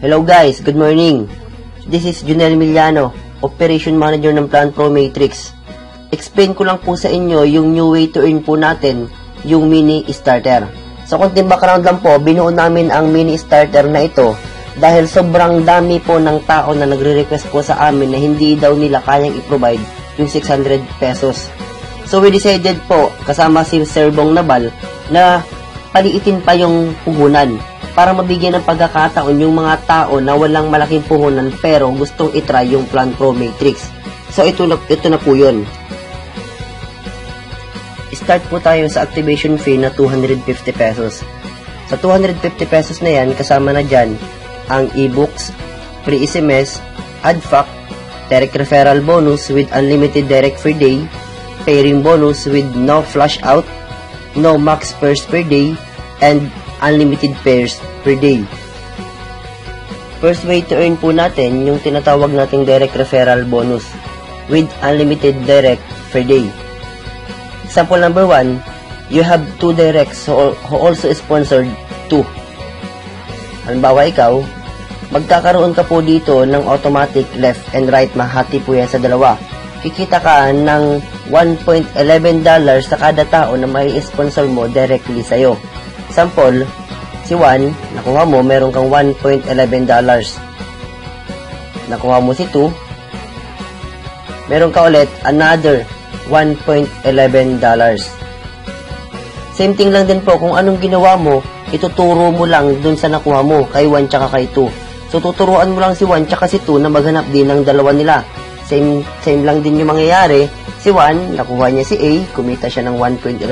Hello guys, good morning. This is Junel Miliano, Operation Manager ng Plan Pro Matrix. Explain ko lang po sa inyo yung new way to earn po natin, yung mini starter. Sa konting background lang po, binuo namin ang mini starter na ito dahil sobrang dami po ng tao na nagre-request po sa amin na hindi daw nila kayang i-provide yung 600 pesos. So we decided po, kasama si Sir Bong Nabal, na paliitin pa yung puhunan para mabigyan ng pagkakataon yung mga tao na walang malaking puhunan pero gustong itry yung Plan Pro Matrix. So ito na po yun. Start po tayo sa activation fee na 250 pesos. Sa 250 pesos na yan, kasama na dyan ang e-books, free SMS, AdFac, direct referral bonus with unlimited direct per day, pairing bonus with no flash out, no max pairs per day, and unlimited pairs per day. First way to earn po natin yung tinatawag nating direct referral bonus with unlimited direct per day. Example number 1, you have 2 directs who also sponsored 2. Halimbawa ikaw, magkakaroon ka po dito ng automatic left and right, mahati po yan sa dalawa. Kikita ka ng $1.11 sa kada tao na may sponsor mo directly sa'yo. Example, si Juan, nakuha mo, meron kang $1.11. Nakuha mo si 2, meron ka ulit another $1.11. Same thing lang din po, kung anong ginawa mo, ituturo mo lang dun sa nakuha mo, kay 1 tsaka kay 2. So, tuturuan mo lang si 1 tsaka si 2 na maghanap din ng dalawa nila. Same lang din yung mangyayari. Si 1, nakuha niya si A, kumita siya ng $1.11.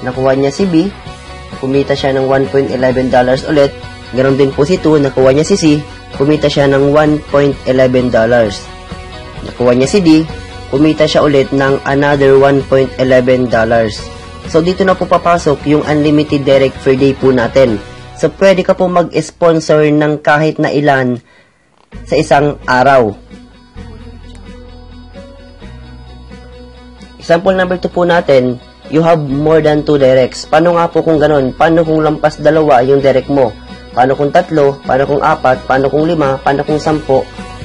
Nakuha niya si B, kumita siya ng $1.11 ulit. Ganon din po si 2, nakuha niya si C, kumita siya ng $1.11. Nakuha niya si D, kumita siya ulit ng another $1.11. So, dito na po papasok yung unlimited direct per day po natin. So, pwede ka po mag-sponsor ng kahit na ilan sa isang araw. Example number 2 po natin, you have more than 2 directs. Paano nga po kung ganun? Paano kung lampas 2 yung direct mo? Paano kung 3? Paano kung 4? Paano kung 5? Paano kung 10?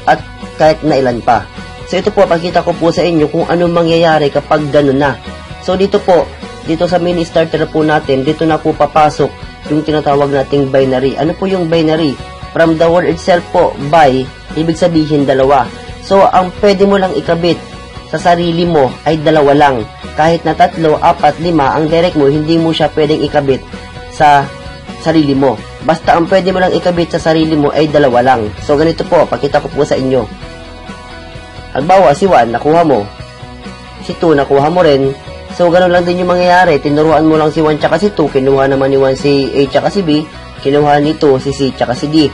At kahit na ilan pa. So, ito po, pakita ko po sa inyo kung anong mangyayari kapag ganun na. So, dito po, dito sa mini starter po natin, dito na po papasok yung tinatawag nating binary. Ano po yung binary? From the word itself po, by, ibig sabihin 2. So, ang pwede mo lang ikabit sa sarili mo ay 2 lang. Kahit na 3, 4, 5, ang direct mo, hindi mo siya pwedeng ikabit sa sarili mo. Basta ang pwede mo lang ikabit sa sarili mo ay 2 lang. So, ganito po, pakita ko po sa inyo. Halimbawa, si 1, nakuha mo. Si 2, nakuha mo rin. So, gano'n lang din yung mangyayari. Tinuruan mo lang si 1 tsaka si 2. Kinuha naman ni 1 si A tsaka si B. Kinuha ni 2 si C tsaka si D.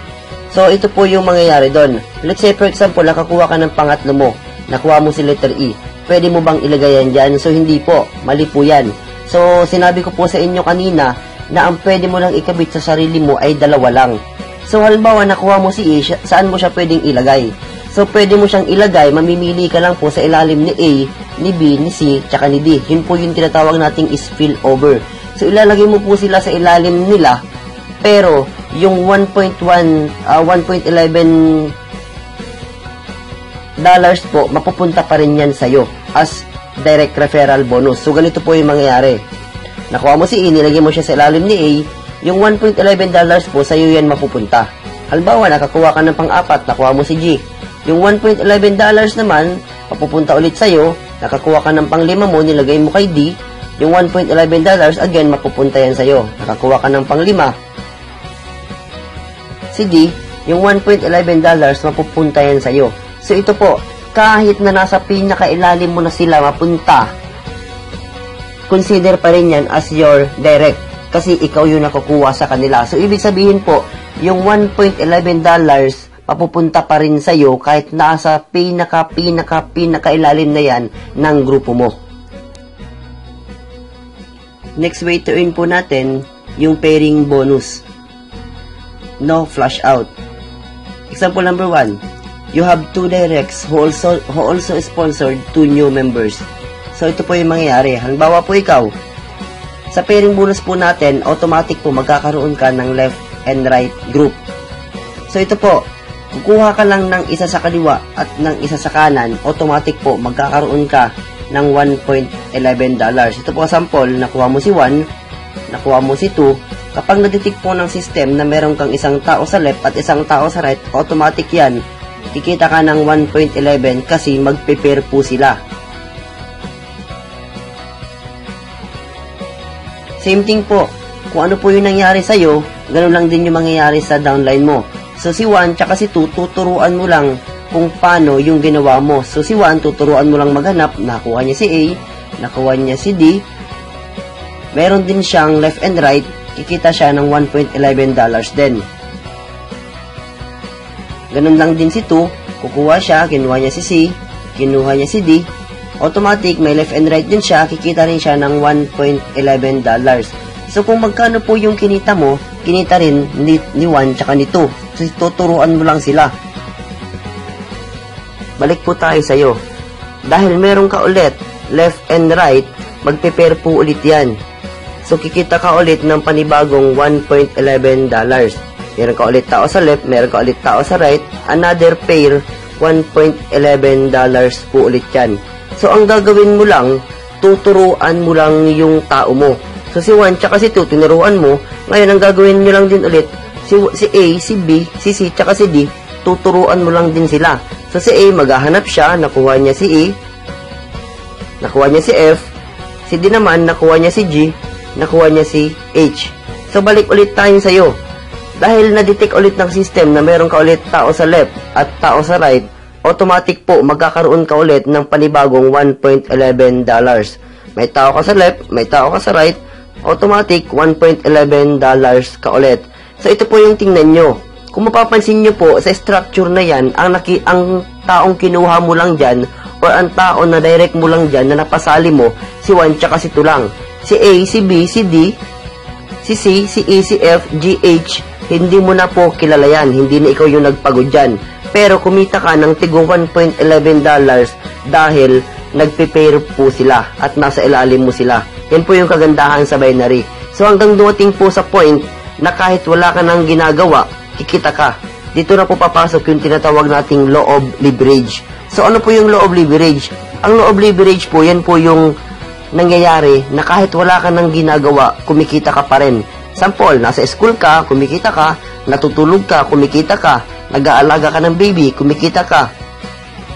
So, ito po yung mangyayari doon. Let's say, for example, nakakuha ka ng pangatlo mo. Nakuha mo si letter E. Pwede mo bang ilagay yan dyan? So, hindi po. Mali po yan. So, sinabi ko po sa inyo kanina na ang pwede mo lang ikabit sa sarili mo ay 2 lang. So, halimbawa, nakuha mo si A, saan mo siya pwedeng ilagay? So, pwede mo siyang ilagay, mamimili ka lang po sa ilalim ni A, ni B, ni C, tsaka ni D. Yun po yung tinatawag nating spillover. So, ilalagay mo po sila sa ilalim nila, pero yung $1.11 po, mapupunta pa rin yan sa'yo as direct referral bonus. So, ganito po yung mangyayari. Nakuha mo si A, nilagay mo siya sa ilalim ni A, yung $1.11 po, sa'yo yan mapupunta. Halimbawa, nakakuha ka ng pang-4, nakuha mo si G. Yung $1.11 naman, mapupunta ulit sa'yo, nakakuha ka ng pang-5 mo, nilagay mo kay D, yung $1.11 again, mapupunta yan sa'yo. Nakakuha ka ng pang-5, si D, yung $1.11 mapupunta yan sa'yo. So, ito po, kahit na nasa pinakailalim mo na sila mapunta, consider pa rin yan as your direct, kasi ikaw yung nakukuha sa kanila. So, ibig sabihin po, yung $1.11 mapupunta pa rin sa'yo kahit nasa pinakailalim na yan ng grupo mo. Next way to earn po natin, yung pairing bonus. No flash out. Example number 1, you have 2 directs who also sponsored 2 new members. So, ito po yung mangyayari. Halimbawa po ikaw, sa pairing bonus po natin, automatic po magkakaroon ka ng left and right group. So ito po, kukuha ka lang ng isa sa kaliwa at ng isa sa kanan, automatic po magkakaroon ka ng $1.11. Ito po sample, nakuha mo si 1, nakuha mo si 2. Kapag nadetect po ng system na meron kang isang tao sa left at isang tao sa right, automatic yan, kikita ka ng 1.11 kasi magpe-pair po sila. Same thing po, kung ano po yung nangyari sa'yo, ganun lang din yung mangyayari sa downline mo. So si 1 tsaka si 2, tuturuan mo lang kung paano yung ginawa mo. So si 1, tuturuan mo lang maghanap, nakuha niya si A, nakuha niya si D, meron din siyang left and right, kikita siya ng $1.11 din. Ganun lang din si 2, kukuha siya, kinuha niya si C, kinuha niya si D, automatic, may left and right din siya, kikita rin siya ng $1.11. So kung magkano po yung kinita mo, kinita rin ni 1 tsaka ni 2. So tuturuan mo lang sila. Balik po tayo sa'yo. Dahil meron ka ulit left and right, magpe-pair po ulit yan. So kikita ka ulit ng panibagong $1.11. Meron ka ulit tao sa left, meron ka ulit tao sa right, another pair, $1.11 po ulit yan. So ang gagawin mo lang, tuturuan mo lang yung tao mo. So si 1 tsaka si 2, tinuruan mo. Ngayon, ang gagawin nyo lang din ulit, si A, si B, si C, tsaka si D, tuturuan mo lang din sila. So si A, maghahanap siya, nakuha niya si E, nakuha niya si F, si D naman, nakuha niya si G, nakuha niya si H. So balik ulit tayo sa'yo. Dahil na-detect ulit ng system na meron ka ulit tao sa left at tao sa right, automatic po, magkakaroon ka ulit ng panibagong $1.11. May tao ka sa left, may tao ka sa right, automatic, $1.11 ka ulit. So, ito po yung tingnan nyo. Kung mapapansin nyo po, sa structure na yan, ang taong kinuha mo lang dyan, or ang tao na direct mo lang dyan, na napasali mo, si 1 tsaka si 2 lang. Si A, si B, si D, si C, si E, si F, G, H, hindi mo na po kilala yan. Hindi na ikaw yung nagpagod dyan. Pero kumita ka ng tigong $1.11 dahil nagpe-pair po sila at nasa ilalim mo sila. Yan po yung kagandahan sa binary. So hanggang dumating po sa point na kahit wala ka nang ginagawa, kikita ka. Dito na po papasok yung tinatawag nating law of leverage. So ano po yung law of leverage? Ang law of leverage po, yan po yung nangyayari na kahit wala ka nang ginagawa, kumikita ka pa rin. Sample, nasa school ka, kumikita ka, natutulog ka, kumikita ka, nag-aalaga ka ng baby, kumikita ka,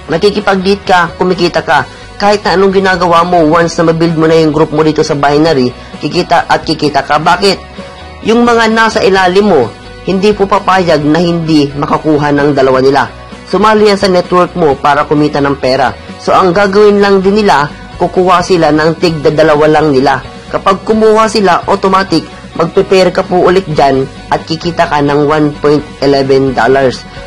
nakikipag-date ka, kumikita ka. Kahit na anong ginagawa mo, once na mabuild mo na yung group mo dito sa binary, kikita at kikita ka. Bakit? Yung mga nasa ilalim mo, hindi po papayag na hindi makakuha ng dalawa nila. Sumali yan sa network mo para kumita ng pera. So, ang gagawin lang din nila, kukuha sila ng tig-dalawa lang nila. Kapag kumuha sila, automatic, magpe-pair ka po ulit dyan at kikita ka ng $1.11.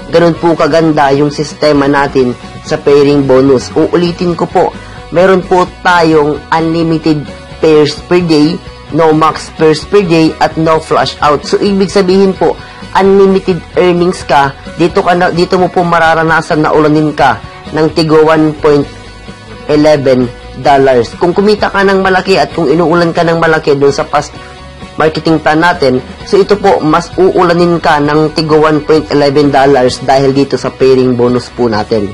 Ganun po kaganda yung sistema natin sa pairing bonus. Uulitin ko po, meron po tayong unlimited pairs per day, no max pairs per day, at no flash out. So, ibig sabihin po, unlimited earnings ka, dito mo po mararanasan na ulanin ka ng tigo $1.11. Kung kumita ka ng malaki at kung inuulan ka ng malaki dun sa past marketing plan natin, so ito po, mas uulanin ka ng tigo $1.11 dahil dito sa pairing bonus po natin.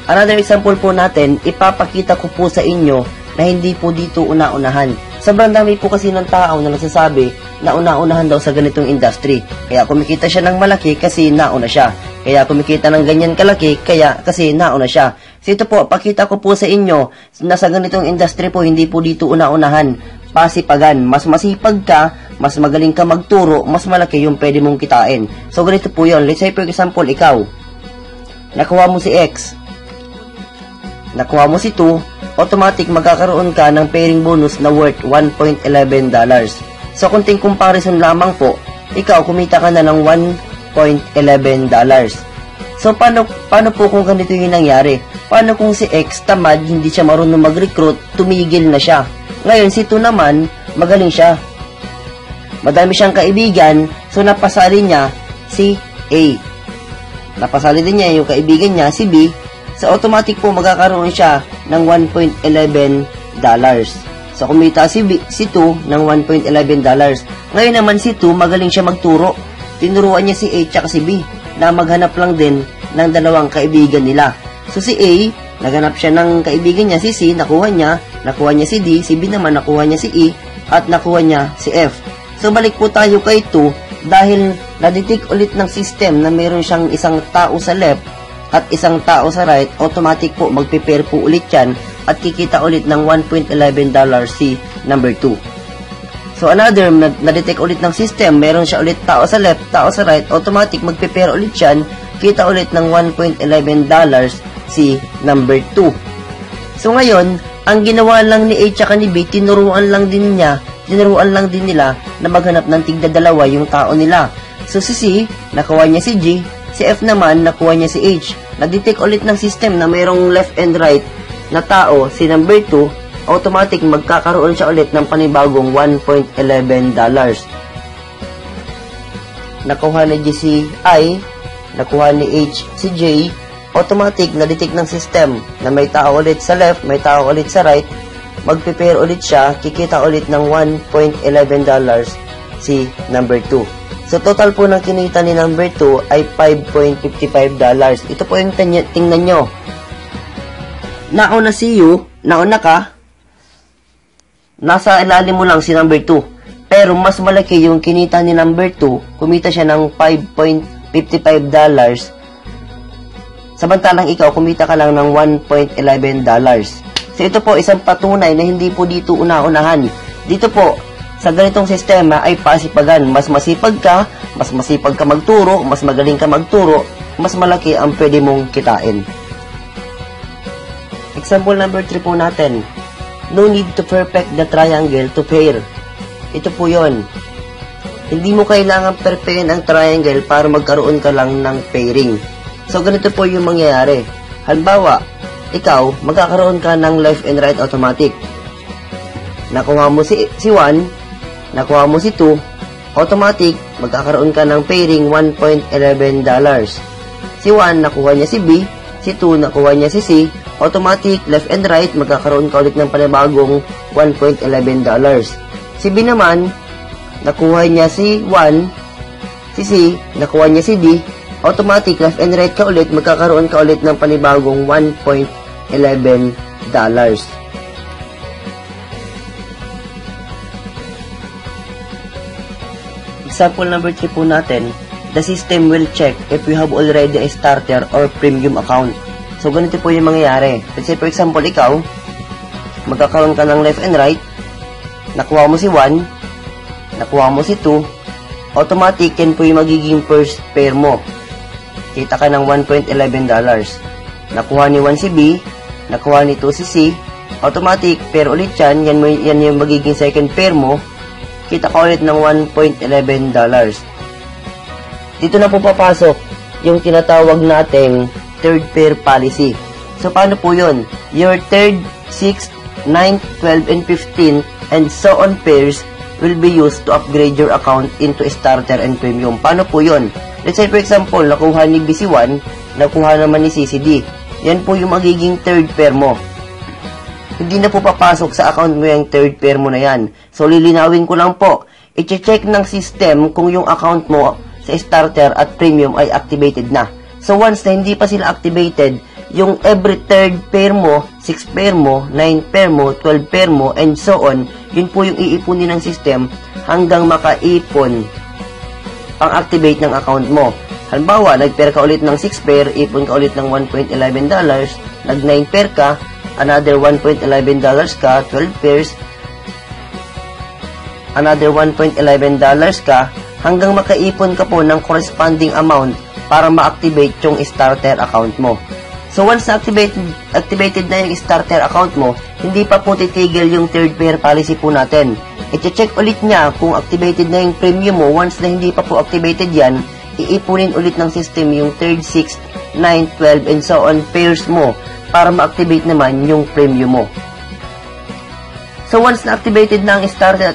Another example po natin, ipapakita ko po sa inyo na hindi po dito una-unahan. Sobrang dami po kasi ng tao na nagsasabi na una-unahan daw sa ganitong industry. Kaya kumikita siya ng malaki kasi nauna siya. Kaya kumikita ng ganyan kalaki kaya kasi nauna siya. So ito po, pakita ko po sa inyo na sa ganitong industry po hindi po dito una-unahan. Pasipagan. Mas masipag ka, mas magaling ka magturo, mas malaki yung pwede mong kitain. So ganito po yun. Let's say for example, ikaw, nakuha mo si X, nakuha mo si 2, automatic magkakaroon ka ng pairing bonus na worth $1.11. So, kunting comparison lamang po, ikaw kumita ka na ng $1.11. So, paano po kung ganito yung nangyari? Paano kung si X tamad, hindi siya marunong mag-recruit, tumigil na siya? Ngayon, si 2 naman, magaling siya. Madami siyang kaibigan, so napasali niya si A. Napasali din niya yung kaibigan niya, si B. So, automatic po magkakaroon siya ng $1.11. So, kumita si 2 ng $1.11. Ngayon naman si 2, magaling siya magturo. tinuruan niya si A at si B na maghanap lang din ng dalawang kaibigan nila. So si A, naghanap siya ng kaibigan niya, si C, nakuha niya si D, si B naman nakuha niya si E, at nakuha niya si F. So balik po tayo kay 2 dahil nadetect ulit ng system na mayroon siyang isang tao sa left at isang tao sa right, automatic po magpe-pair po ulit yan at kikita ulit ng $1.11 si number 2. So another, na-detect ulit ng system, meron siya ulit tao sa left, tao sa right, automatic magpe-pair ulit yan, kita ulit ng $1.11 si number 2. So ngayon, ang ginawa lang ni A tsaka ni B, tinuruan lang din nila na maghanap ng tigda dalawa yung tao nila. So si C, nakuha niya si G, si F naman, nakuha niya si H. Na-detect ulit ng system na mayroong left and right na tao, si number 2, automatic magkakaroon siya ulit ng panibagong $1.11. Nakuha ni G si I, nakuha ni H si J, automatic na-detect ng system na may tao ulit sa left, may tao ulit sa right, magpe-pair ulit siya, kikita ulit ng $1.11 si number 2. So total po ng kinita ni number 2 ay $5.55. Ito po yung tingnan nyo. Nauna si you, nauna ka, nasa ilalim mo lang si number 2. Pero mas malaki yung kinita ni number 2, kumita siya ng $5.55. Samantalang ikaw, kumita ka lang ng $1.11. So ito po isang patunay na hindi po dito una-unahan. Dito po, sa ganitong sistema ay pasipagan. Mas masipag ka magturo, mas magaling ka magturo, mas malaki ang pwede mong kitain. Example number 3 po natin. No need to perfect the triangle to pair. Ito po yon. Hindi mo kailangan perfectin ang triangle para magkaroon ka lang ng pairing. So, ganito po yung mangyayari. Halimbawa, ikaw, magkakaroon ka ng left and right automatic. Nakuha mo si 1, nakuha mo si 2, automatic, magkakaroon ka ng pairing $1.11. Si 1, nakuha niya si B, si 2, nakuha niya si C, automatic, left and right, magkakaroon ka ulit ng panibagong $1.11. Si B naman, nakuha niya si 1, si C, nakuha niya si D, automatic, left and right ka ulit, magkakaroon ka ulit ng panibagong $1.11. Example number 3 po natin, the system will check if you have already a starter or premium account. So, ganito po yung mangyayari. Let's say, for example, ikaw, magkakaroon ka ng left and right, nakuha mo si 1, nakuha mo si 2, automatic, yan po yung magiging first pair mo. Kita ka ng $1.11. Nakuha ni 1 si B, nakuha ni 2 si C, automatic, pair ulit yan, yan yung magiging second pair mo, kita ka ulit ng $1.11. Dito na po papasok yung tinatawag nating third pair policy. So, paano po yun? Your third, 6th, 9th, 12th, and 15th, and so on pairs will be used to upgrade your account into starter and premium. Paano po yun? Let's say, for example, nakuha ni B si 1, nakuha naman ni C si D. Yan po yung magiging third pair mo. Hindi na po papasok sa account mo yung third pair mo na yan. So, lilinawin ko lang po. I-check ng system kung yung account mo sa starter at premium ay activated na. So, once na hindi pa sila activated, yung every third pair mo, 6 pair mo, 9 pair mo, 12 pair mo, and so on, yun po yung iipunin ng system hanggang makaipon pang-activate ng account mo. Halimbawa, nag-pair ka ulit ng 6 pair, ipon ka ulit ng $1.11, nag-9 pair ka, another $1.11 ka, 12 pairs, another $1.11 ka, hanggang makaipon ka po ng corresponding amount para ma-activate yung starter account mo. So, once activated na yung starter account mo, hindi pa po titigil yung third pair policy po natin. I-check ulit niya kung activated na yung premium mo. Once na hindi pa po activated yan, iipunin ulit ng system yung third, 6th, 9th, 12, and so on pairs mo para ma-activate naman yung premium mo. So, once na activated na ang starter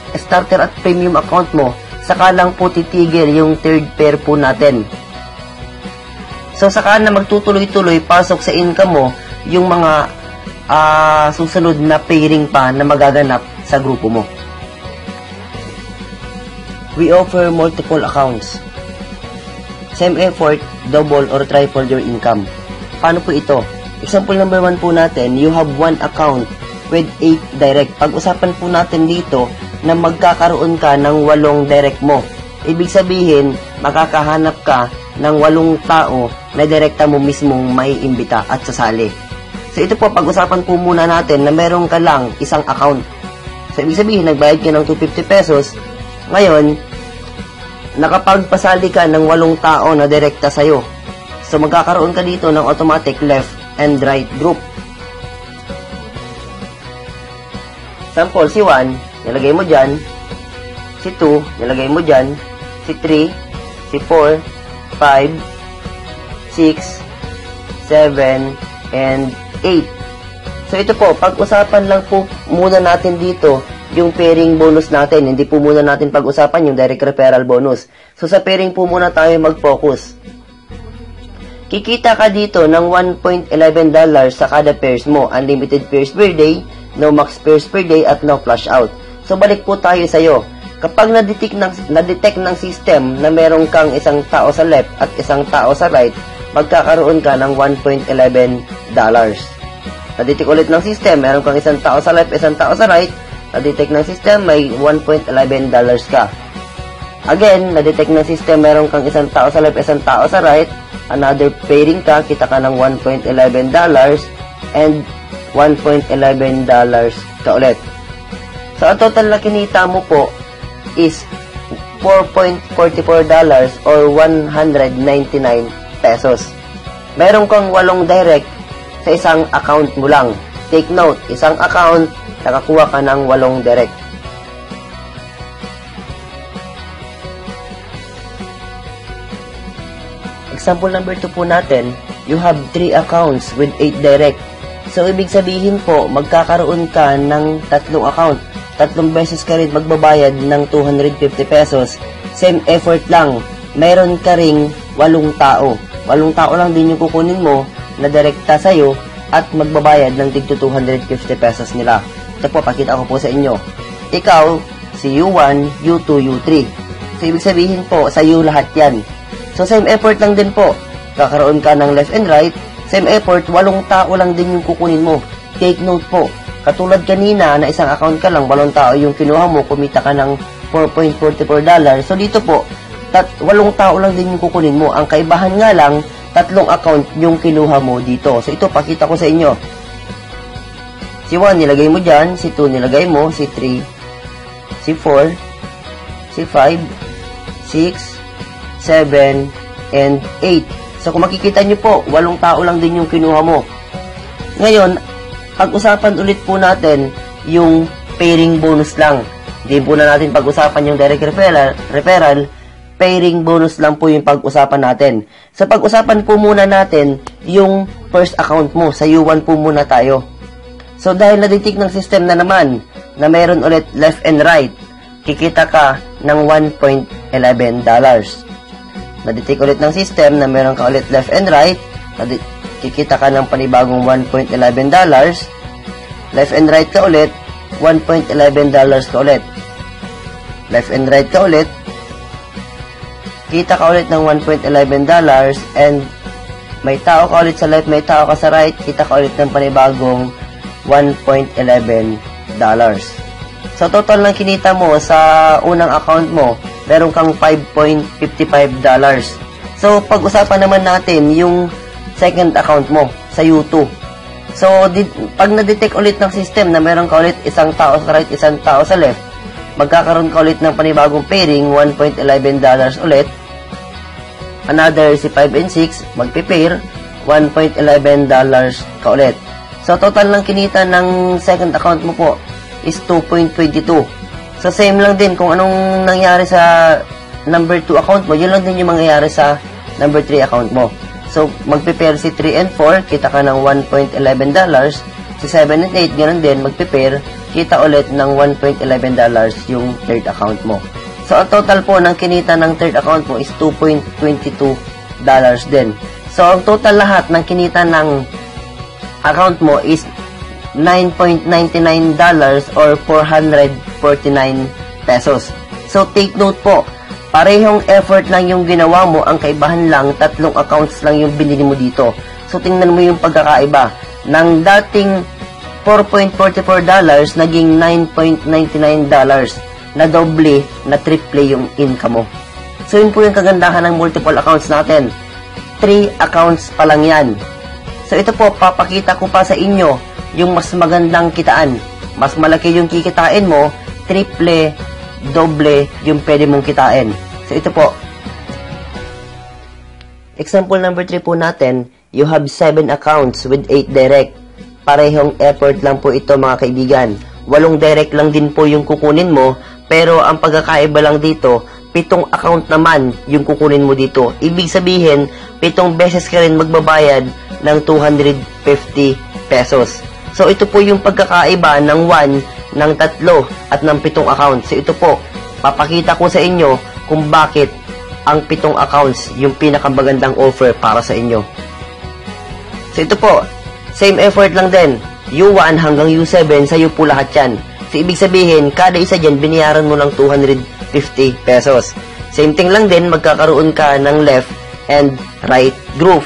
at premium account mo, saka lang po titigil yung third pair po natin. So, saka na magtutuloy-tuloy, pasok sa income mo yung mga susunod na pairing pa na magaganap sa grupo mo. We offer multiple accounts. same effort, double or triple your income. Paano po ito? Example number 1 po natin, you have one account with 8 direct. Pag-usapan po natin dito na magkakaroon ka ng 8 direct mo. Ibig sabihin, makakahanap ka ng 8 tao na direkta mo mismong maiimbita at sasali. So ito po, pag-usapan po muna natin na meron ka lang isang account. So ibig sabihin, nagbayad ka ng 250 pesos. Ngayon, nakapagpasali ka ng 8 tao na direkta sa'yo. So magkakaroon ka dito ng automatic left and right group. Sample, si 1, nilagay mo dyan. Si 2, nilagay mo dyan. Si 3, si 4, 5, 6, 7, and 8. So ito po, pag-usapan lang po muna natin dito yung pairing bonus natin. Hindi po muna natin pag-usapan yung direct referral bonus. So sa pairing po muna tayo mag-focus. Kikita ka dito ng $1.11 sa kada pairs mo. Unlimited pairs per day, no max pairs per day, at no flash out. So balik po tayo sa'yo. Kapag na-detect ng system na meron kang isang tao sa left at isang tao sa right, magkakaroon ka ng $1.11. Na-detect ulit ng system, meron kang isang tao sa left, isang tao sa right, na-detect ng system, may $1.11 ka. Again, na-detect ng system, meron kang isang tao sa left, isang tao sa right, another pairing ka, kita ka ng $1.11 and $1.11 ka ulit. So, ang total na kinita mo po is $4.44 or 199 pesos. Meron kang 8 direct sa isang account mo lang. Take note, isang account, nakakuha ka ng 8 direct. Example number 2 po natin, you have 3 accounts with 8 direct. So, ibig sabihin po, magkakaroon ka ng 3 account. 3 beses ka rin magbabayad ng 250 pesos. Same effort lang. Meron ka ring 8 tao. 8 tao lang din yung kukunin mo na direkta sa'yo at magbabayad ng tig 250 pesos nila. Ito po, pakita ko po sa inyo. Ikaw, si U1, U2, U3. So, ibig sabihin po, sa U lahat yan. So, same effort lang din po. Kakaroon ka ng left and right. Same effort, 8 tao lang din yung kukunin mo. Take note po. Katulad kanina na isang account ka lang, 8 tao yung kinuha mo, kumita ka ng $4.44. So, dito po, 8 tao lang din yung kukunin mo. Ang kaibahan nga lang, 3 account yung kinuha mo dito. So, ito, pakita ko sa inyo. Si 1, nilagay mo dyan. Si 2, nilagay mo. Si 3, si 4, si 5, 6, 7, and 8. So, kung makikita nyo po, 8 tao lang din yung kinuha mo. Ngayon, pag-usapan ulit po natin yung pairing bonus lang. Hindi po na natin pag-usapan yung direct referral, pairing bonus lang po yung pag-usapan natin. Sa pag-usapan po muna natin yung first account mo. Sa U1 po muna tayo. So, dahil na-detect ng system na naman na meron ulit left and right, kikita ka ng $1.11. Na-detect ulit ng system na meron ka ulit left and right, kikita ka ng panibagong $1.11. Left and right ka ulit, $1.11 ka ulit. Left and right ka ulit, kita ka ulit ng $1.11 and may tao ka ulit sa left, may tao ka sa right, kita ka ulit ng panibagong $1.11. So, total ng kinita mo sa unang account mo, meron kang $5.55. So, pag-usapan naman natin yung second account mo sa U2. So, pag na-detect ulit ng system na meron ka ulit isang tao sa right, isang tao sa left, magkakaroon ka ulit ng panibagong pairing, $1.11 ulit. Another, si 5 and 6, magpipair, $1.11 ka ulit. So, total ng kinita ng second account mo po is 2.22. So, same lang din kung anong nangyari sa number 2 account mo, yun lang din yung mangyayari sa number 3 account mo. So, magpipair si 3 and 4, kita ka ng $1.11. Si 7 and 8, ganoon din, magpipair, kita ulit ng $1.11 yung third account mo. So, ang total po ng kinita ng third account mo is $2.22 din. So, ang total lahat ng kinita ng account mo is $9.99 or 449 pesos. So, take note po, Parehong effort lang yung ginawa mo, ang kaibahan lang, 3 accounts lang yung binili mo dito. So, tingnan mo yung pagkakaiba. Nang dating $4.44, naging $9.99 na doble, na triple yung income mo. So, yun po yung kagandahan ng multiple accounts natin. 3 accounts pa lang yan. So, ito po, papakita ko pa sa inyo yung mas magandang kitaan. Mas malaki yung kikitain mo, triple, doble yung pwede mong kitain. So, ito po. Example number 3 po natin, you have 7 accounts with 8 direct. Parehong effort lang po ito mga kaibigan. 8 direct lang din po yung kukunin mo, pero ang pagkakaiba lang dito, 7 account naman yung kukunin mo dito. Ibig sabihin, 7 beses ka rin magbabayad ng 250 pesos. So, ito po yung pagkakaiba ng 1, ng 3, at ng 7 accounts. So, ito po, papakita ko sa inyo kung bakit ang 7 accounts yung pinakamagandang offer para sa inyo. So, ito po, same effort lang din. U1 hanggang U7, sa'yo po lahat yan. So, ibig sabihin, kada isa dyan, biniyaran mo ng 250 pesos. Same thing lang din, magkakaroon ka ng left and right groove.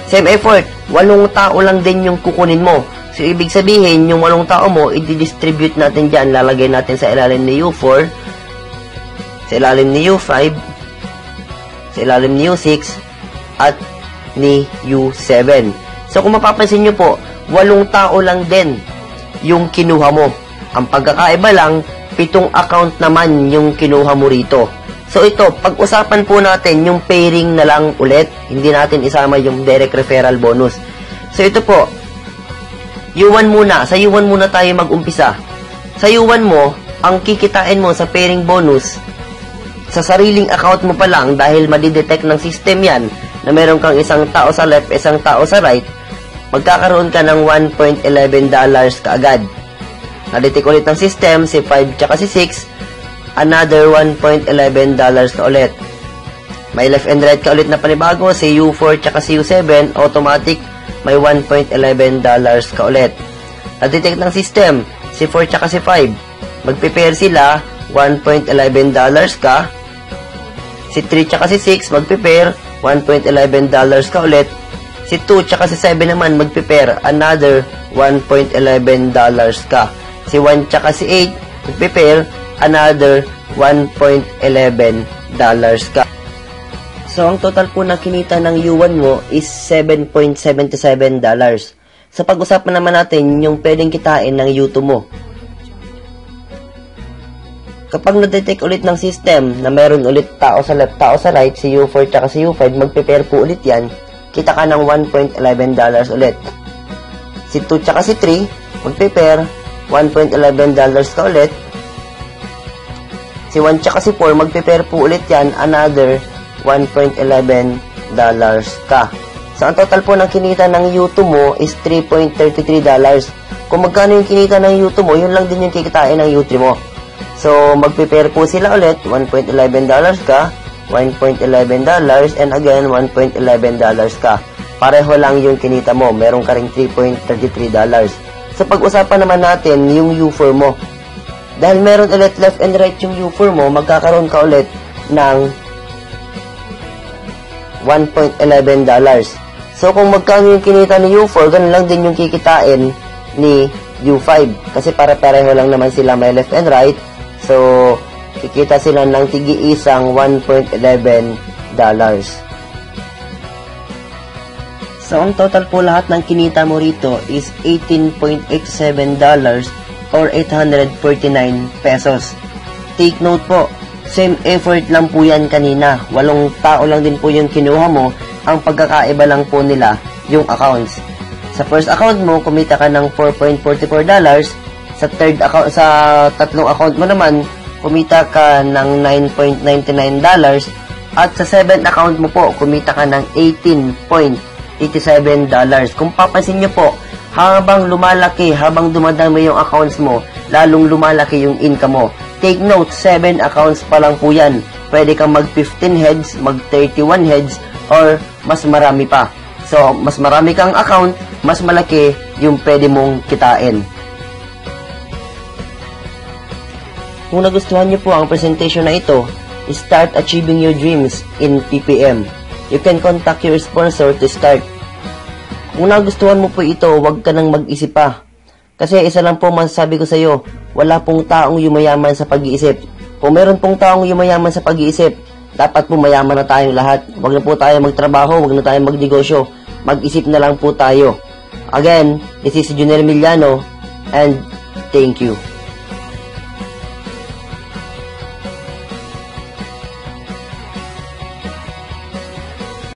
Same effort, 8 tao lang din yung kukunin mo. So, ibig sabihin, yung 8 tao mo, i-distribute natin dyan. Lalagay natin sa ilalim ni U4, sa ilalim ni U5, sa ilalim ni U6, at ni U7. So, kung mapapansin nyo po, 8 tao lang din yung kinuha mo. Ang pagkakaiba lang, 7 account naman yung kinuha mo rito. So, ito, pag-usapan po natin yung pairing na lang ulit. Hindi natin isama yung direct referral bonus. So, ito po, U1 muna. Sa U1 muna tayo mag-umpisa. Sa U1 mo, ang kikitain mo sa pairing bonus, sa sariling account mo pa lang, dahil madidetect ng system yan, na meron kang isang tao sa left, isang tao sa right, magkakaroon ka ng $1.11 kaagad. Nadetect ulit ng system, si 5 tsaka si 6, another $1.11 ka ulit. May left and right ka ulit na panibago, si U4 tsaka si U7, automatic, may $1.11 ka ulit. Na-detect ng system, si 4 tsaka si 5. Magpe-pair sila, $1.11 ka. Si 3 tsaka si 6, magpe-pair, $1.11 ka ulit. Si 2 tsaka si 7 naman, magpe-pair, another $1.11 ka. Si 1 tsaka si 8, magpe-pair, another $1.11 ka. So, ang total po na kinita ng U1 mo is $7.77. So, pag-usapan naman natin yung pwedeng kitain ng U2 mo. Kapag na-detect ulit ng system na meron ulit tao sa left, tao sa right, si U4 tsaka si U5, magpe-pair po ulit yan, kita ka ng $1.11 ulit. Si 2 tsaka si 3, magpe-pair, $1.11 ka ulit. Si 1 tsaka si 4, magpe-pair po ulit yan, another $1.11 ka. So, ang total po ng kinita ng U2 mo is $3.33. Kung magkano yung kinita ng U2 mo, yun lang din yung kikitain ng U3 mo. So, magpe-pair po sila ulit, $1.11 ka, $1.11, and again, $1.11 ka. Pareho lang yung kinita mo. Meron ka ring $3.33. So, pag-usapan naman natin yung U4 mo. Dahil meron ulit left and right yung U4 mo, magkakaroon ka ulit ng $1.11. So, kung magkano yung kinita ni U4, ganun lang din yung kikitain ni U5. Kasi para-pareho lang naman sila, may left and right. So, kikita sila ng tigi-isang $1.11. So, ang total po lahat ng kinita mo rito is $18.87 or 849 pesos. Take note po, same effort lang po yan kanina. 8 tao lang din po yung kinuha mo. Ang pagkakaiba lang po nila yung accounts. Sa first account mo, kumita ka ng $4.44. Sa third account, sa tatlong account mo naman, kumita ka ng $9.99. At sa 7th account mo po, kumita ka ng $18.87. Kung papansin nyo po, habang lumalaki, habang dumadami yung accounts mo, lalong lumalaki yung income mo. Take note, 7 accounts pa lang po yan. Pwede kang mag 15 heads, mag 31 heads, or mas marami pa. So, mas marami kang account, mas malaki yung pwede mong kitain. Kung nagustuhan niyo po ang presentation na ito, Start achieving your dreams in PPM. You can contact your sponsor to start. Kung nagustuhan mo po ito, huwag ka nang mag-isip pa. Kasi isa lang po masasabi ko sa iyo, wala pong taong yumayaman sa pag-iisip. Kung meron pong taong yumayaman sa pag-iisip, dapat po mayaman na tayong lahat. Huwag na po tayo magtrabaho, huwag na tayo magnegosyo. Mag-isip na lang po tayo. Again, this is Junel Emiliano, and thank you.